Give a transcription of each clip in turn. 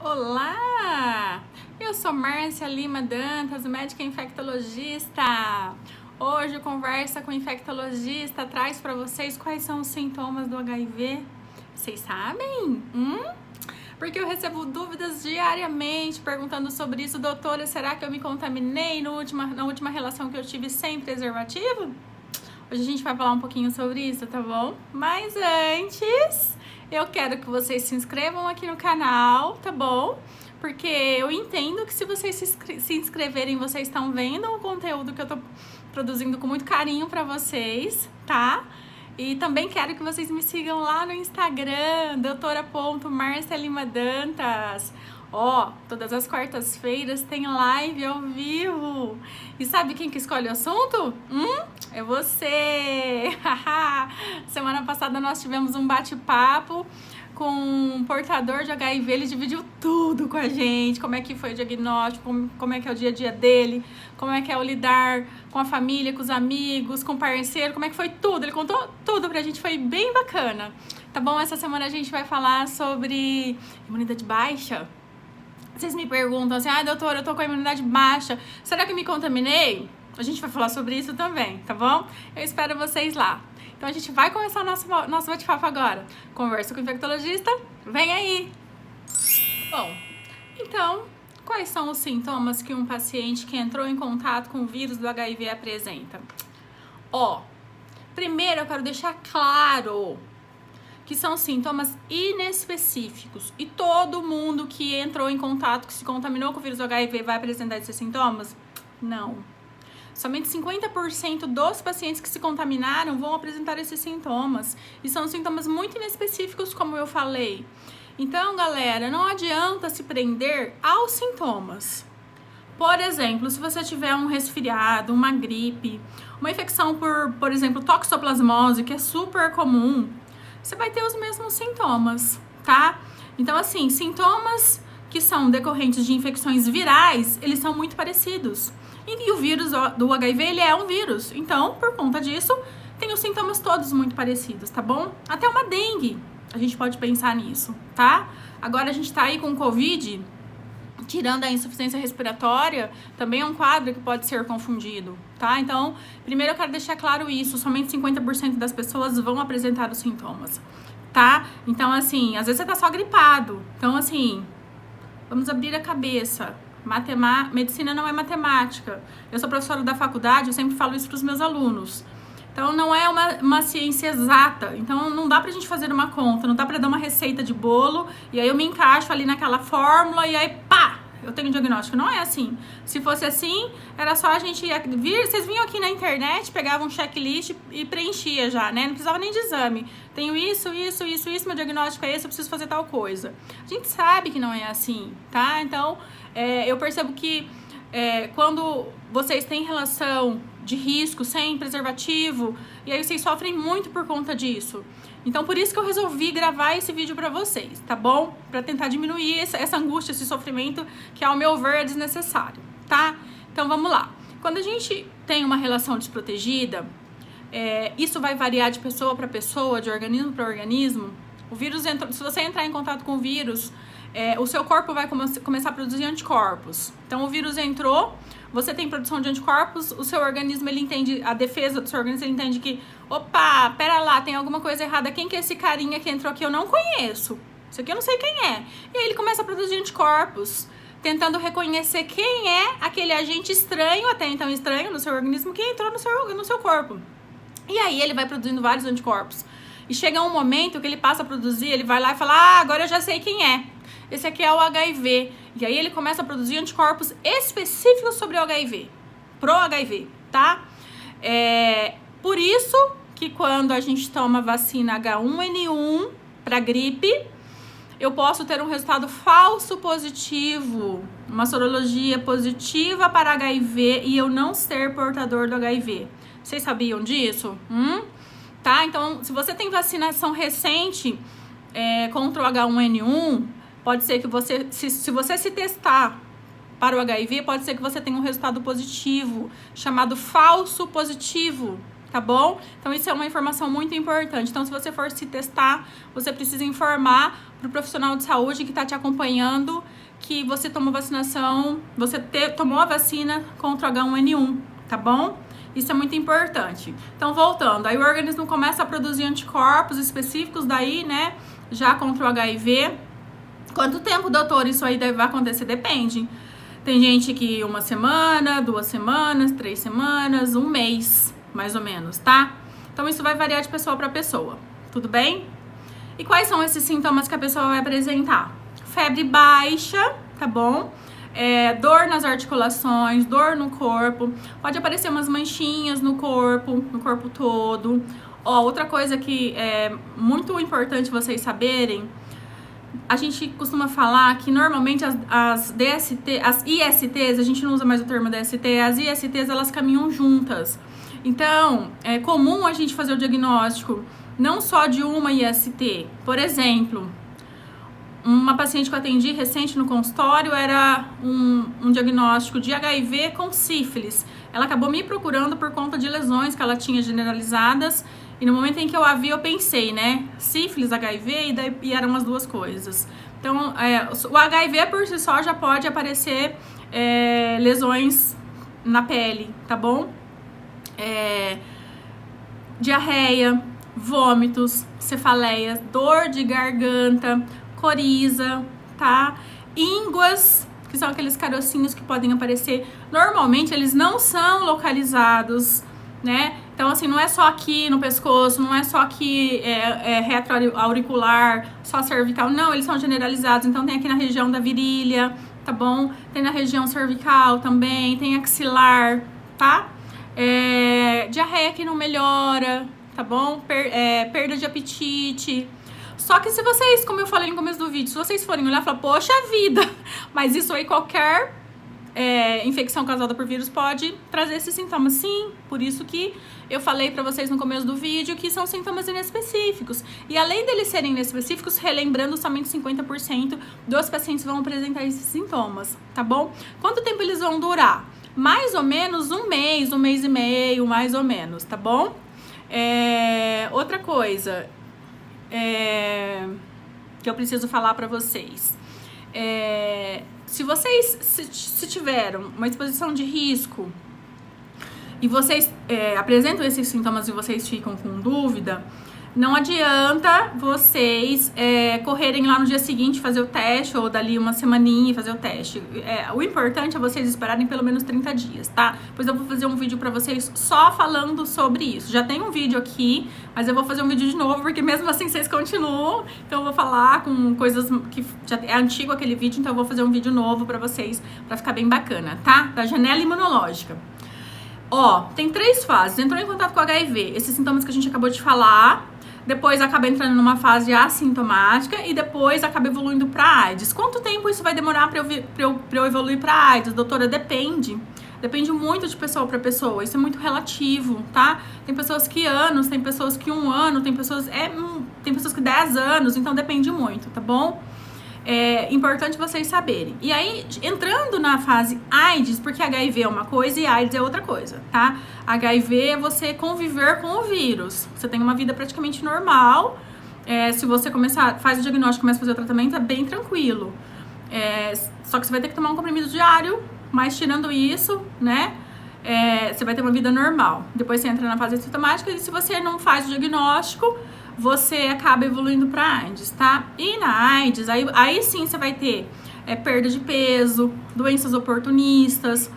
Olá! Eu sou Márcia Lima Dantas, médica infectologista. Hoje o Conversa com Infectologista traz para vocês quais são os sintomas do HIV. Vocês sabem? Porque eu recebo dúvidas diariamente perguntando sobre isso. Doutora, será que eu me contaminei na última relação que eu tive sem preservativo? Hoje a gente vai falar um pouquinho sobre isso, tá bom? Mas antes, eu quero que vocês se inscrevam aqui no canal, tá bom? Porque eu entendo que se vocês se inscreverem, vocês estão vendo o conteúdo que eu tô produzindo com muito carinho pra vocês, tá? E também quero que vocês me sigam lá no Instagram, doutora.marcialimadantas. Todas as quartas-feiras tem live ao vivo. E sabe quem que escolhe o assunto? É você! Semana passada nós tivemos um bate-papo com um portador de HIV, ele dividiu tudo com a gente, como é que foi o diagnóstico, como é que é o dia a dia dele, como é que é o lidar com a família, com os amigos, com o parceiro, como é que foi tudo, ele contou tudo pra gente, foi bem bacana. Tá bom? Essa semana a gente vai falar sobre imunidade baixa. Vocês me perguntam assim, doutora, eu tô com a imunidade baixa, será que eu me contaminei? A gente vai falar sobre isso também, tá bom? Eu espero vocês lá. Então a gente vai começar o nosso bate-papo agora. Conversa com o infectologista, vem aí! Bom, então, quais são os sintomas que um paciente que entrou em contato com o vírus do HIV apresenta? Primeiro eu quero deixar claro que são sintomas inespecíficos. E todo mundo que entrou em contato, que se contaminou com o vírus do HIV vai apresentar esses sintomas? Não. Somente 50% dos pacientes que se contaminaram vão apresentar esses sintomas. E são sintomas muito inespecíficos, como eu falei. Então, galera, não adianta se prender aos sintomas. Por exemplo, se você tiver um resfriado, uma gripe, uma infecção por exemplo, toxoplasmose, que é super comum, você vai ter os mesmos sintomas, tá? Então, assim, sintomas que são decorrentes de infecções virais, eles são muito parecidos. E o vírus do HIV, ele é um vírus. Então, por conta disso, tem os sintomas todos muito parecidos, tá bom? Até uma dengue, a gente pode pensar nisso, tá? Agora a gente tá aí com Covid, tirando a insuficiência respiratória, também é um quadro que pode ser confundido, tá? Então, primeiro eu quero deixar claro isso, somente 50% das pessoas vão apresentar os sintomas, tá? Então, assim, às vezes você tá só gripado. Então, assim, vamos abrir a cabeça. Medicina não é matemática. Eu sou professora da faculdade, eu sempre falo isso para os meus alunos. Então, não é uma ciência exata. Então, não dá pra gente fazer uma conta, não dá pra dar uma receita de bolo e aí eu me encaixo ali naquela fórmula e aí, pá, eu tenho diagnóstico. Não é assim. Se fosse assim, era só a gente vir, vocês vinham aqui na internet, pegavam um checklist e preenchia já, né? Não precisava nem de exame. Tenho isso, meu diagnóstico é esse, eu preciso fazer tal coisa. A gente sabe que não é assim, tá? Então, eu percebo que quando vocês têm relação de risco sem preservativo, e aí vocês sofrem muito por conta disso. Então, por isso que eu resolvi gravar esse vídeo pra vocês, tá bom? Pra tentar diminuir essa angústia, esse sofrimento que, ao meu ver, é desnecessário, tá? Então, vamos lá. Quando a gente tem uma relação desprotegida, isso vai variar de pessoa para pessoa, de organismo para organismo. O vírus entrou, se você entrar em contato com o vírus, o seu corpo vai começar a produzir anticorpos. Então, o vírus entrou, você tem produção de anticorpos, o seu organismo, ele entende, a defesa do seu organismo, ele entende que, opa, pera lá, tem alguma coisa errada. Quem que é esse carinha que entrou aqui? Eu não conheço. Isso aqui eu não sei quem é. E aí ele começa a produzir anticorpos, tentando reconhecer quem é aquele agente estranho, até então estranho, no seu organismo, que entrou no seu corpo. E aí ele vai produzindo vários anticorpos. E chega um momento que ele passa a produzir, ele vai lá e fala, agora eu já sei quem é. Esse aqui é o HIV. E aí ele começa a produzir anticorpos específicos sobre o HIV. Pro HIV, tá? Por isso que quando a gente toma vacina H1N1 para gripe, eu posso ter um resultado falso positivo, uma sorologia positiva para HIV e eu não ser portador do HIV. Vocês sabiam disso? Tá? Então, se você tem vacinação recente contra o H1N1, pode ser que você, se você se testar para o HIV, pode ser que você tenha um resultado positivo, chamado falso positivo, tá bom? Então isso é uma informação muito importante. Então se você for se testar, você precisa informar pro profissional de saúde que tá te acompanhando que você tomou vacinação, tomou a vacina contra o H1N1, tá bom? Isso é muito importante. Então, voltando, aí o organismo começa a produzir anticorpos específicos daí, né, já contra o HIV. Quanto tempo, doutor, isso aí vai acontecer? Depende. Tem gente que 1 semana, 2 semanas, 3 semanas, 1 mês, mais ou menos, tá? Então, isso vai variar de pessoa para pessoa, tudo bem? E quais são esses sintomas que a pessoa vai apresentar? Febre baixa, tá bom? Dor nas articulações, dor no corpo, pode aparecer umas manchinhas no corpo todo. Ó, outra coisa que é muito importante vocês saberem, a gente costuma falar que normalmente as ISTs, a gente não usa mais o termo DST, as ISTs elas caminham juntas. Então, é comum a gente fazer o diagnóstico não só de uma IST. Por exemplo, uma paciente que eu atendi recente no consultório era um diagnóstico de HIV com sífilis. Ela acabou me procurando por conta de lesões que ela tinha generalizadas. E no momento em que eu a vi, eu pensei, né? Sífilis, HIV, e eram as duas coisas. Então, o HIV por si só já pode aparecer lesões na pele, tá bom? Diarreia, vômitos, cefaleias, dor de garganta, coriza, tá? Ínguas, que são aqueles carocinhos que podem aparecer. Normalmente, eles não são localizados, né? Então, assim, não é só aqui no pescoço, não é só aqui retroauricular, só cervical. Não, eles são generalizados. Então, tem aqui na região da virilha, tá bom? Tem na região cervical também, tem axilar, tá? Diarreia que não melhora, tá bom? Perda de apetite. Só que se vocês, como eu falei no começo do vídeo, se vocês forem olhar e falar, poxa vida, mas isso aí qualquer infecção causada por vírus pode trazer esses sintomas. Sim, por isso que eu falei pra vocês no começo do vídeo que são sintomas inespecíficos. E além deles serem inespecíficos, relembrando, somente 50% dos pacientes vão apresentar esses sintomas, tá bom? Quanto tempo eles vão durar? Mais ou menos 1 mês, 1 mês e meio, mais ou menos, tá bom? Outra coisa que eu preciso falar pra vocês. Se vocês se tiveram uma exposição de risco e vocês apresentam esses sintomas e vocês ficam com dúvida, não adianta vocês correrem lá no dia seguinte fazer o teste ou dali 1 semaninha e fazer o teste. O importante é vocês esperarem pelo menos 30 dias, tá? Pois eu vou fazer um vídeo pra vocês só falando sobre isso. Já tem um vídeo aqui, mas eu vou fazer um vídeo de novo, porque mesmo assim vocês continuam. Então eu vou falar com coisas que já é antigo aquele vídeo, então eu vou fazer um vídeo novo pra vocês, pra ficar bem bacana, tá? Da janela imunológica. Ó, tem 3 fases. Entrou em contato com HIV, esses sintomas que a gente acabou de falar. Depois acaba entrando numa fase assintomática e depois acaba evoluindo para AIDS. Quanto tempo isso vai demorar para eu evoluir para AIDS, doutora? Depende. Depende muito de pessoa para pessoa. Isso é muito relativo, tá? Tem pessoas que anos, tem pessoas que 1 ano, tem pessoas que 10 anos, então depende muito, tá bom? É importante vocês saberem. E aí, entrando na fase AIDS, porque HIV é uma coisa e AIDS é outra coisa, tá? HIV é você conviver com o vírus. Você tem uma vida praticamente normal. Se você faz o diagnóstico e começa a fazer o tratamento, é bem tranquilo. Só que você vai ter que tomar um comprimido diário, mas tirando isso, né? Você vai ter uma vida normal. Depois você entra na fase sintomática e se você não faz o diagnóstico, você acaba evoluindo para AIDS, tá? E na AIDS, aí sim você vai ter perda de peso, doenças oportunistas.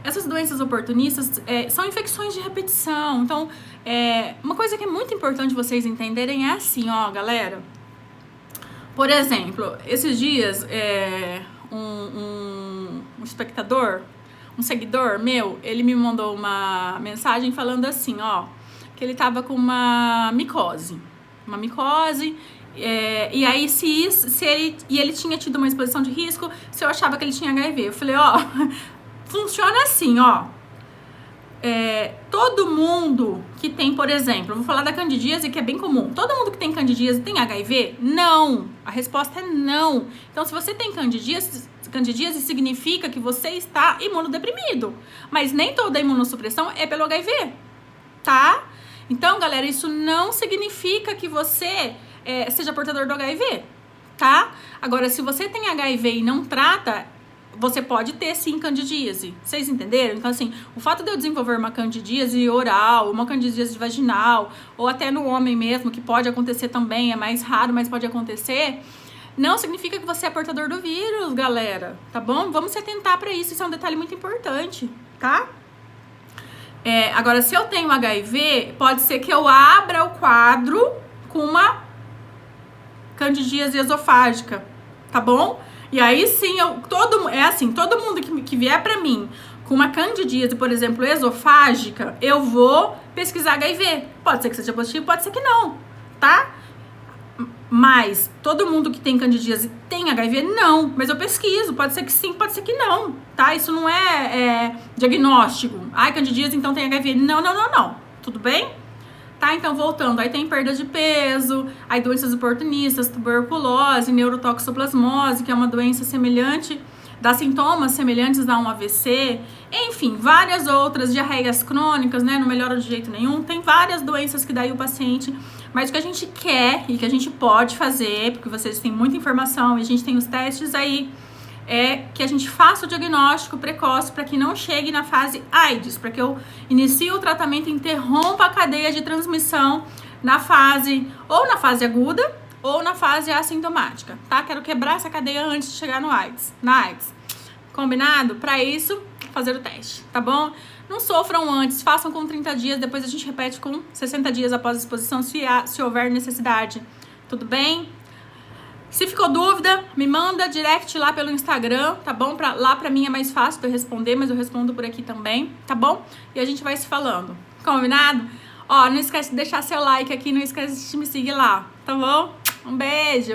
Essas doenças oportunistas são infecções de repetição. Então, uma coisa que é muito importante vocês entenderem é assim, ó, galera. Por exemplo, esses dias, um espectador, um seguidor meu, ele me mandou uma mensagem falando assim, ó, que ele tava com uma micose. E aí ele tinha tido uma exposição de risco, se eu achava que ele tinha HIV. Eu falei, ó, funciona assim, ó. Todo mundo que tem, por exemplo, eu vou falar da candidíase, que é bem comum. Todo mundo que tem candidíase tem HIV? Não. A resposta é não. Então, se você tem candidíase significa que você está imunodeprimido. Mas nem toda imunossupressão é pelo HIV. tá? Então, galera, isso não significa que você seja portador do HIV, tá? Agora, se você tem HIV e não trata, você pode ter, sim, candidíase. Vocês entenderam? Então, assim, o fato de eu desenvolver uma candidíase oral, uma candidíase vaginal, ou até no homem mesmo, que pode acontecer também, é mais raro, mas pode acontecer, não significa que você é portador do vírus, galera, tá bom? Vamos se atentar pra isso, isso é um detalhe muito importante, tá? Agora, se eu tenho HIV, pode ser que eu abra o quadro com uma candidíase esofágica, tá bom? E aí sim, todo mundo que vier pra mim com uma candidíase, por exemplo, esofágica, eu vou pesquisar HIV. Pode ser que seja positivo, pode ser que não, tá? Mas todo mundo que tem candidíase tem HIV? Não, mas eu pesquiso, pode ser que sim, pode ser que não, tá? Isso não é diagnóstico. Ai, candidíase, então tem HIV. Não. Tudo bem? Tá, então voltando, aí tem perda de peso, aí doenças oportunistas, tuberculose, neurotoxoplasmose, que é uma doença semelhante, dá sintomas semelhantes a um AVC, enfim, várias outras, diarreias crônicas, né, não melhora de jeito nenhum, tem várias doenças que daí o paciente, mas o que a gente quer e que a gente pode fazer, porque vocês têm muita informação e a gente tem os testes aí, é que a gente faça o diagnóstico precoce para que não chegue na fase AIDS, para que eu inicie o tratamento e interrompa a cadeia de transmissão na fase aguda ou na fase assintomática, tá? Quero quebrar essa cadeia antes de chegar na AIDS. Combinado? Para isso, fazer o teste, tá bom? Não sofram antes, façam com 30 dias, depois a gente repete com 60 dias após a exposição, se houver necessidade. Tudo bem? Se ficou dúvida, me manda direct lá pelo Instagram, tá bom? Lá pra mim é mais fácil de eu responder, mas eu respondo por aqui também, tá bom? E a gente vai se falando. Combinado? Ó, não esquece de deixar seu like aqui, não esquece de me seguir lá, tá bom? Um beijo!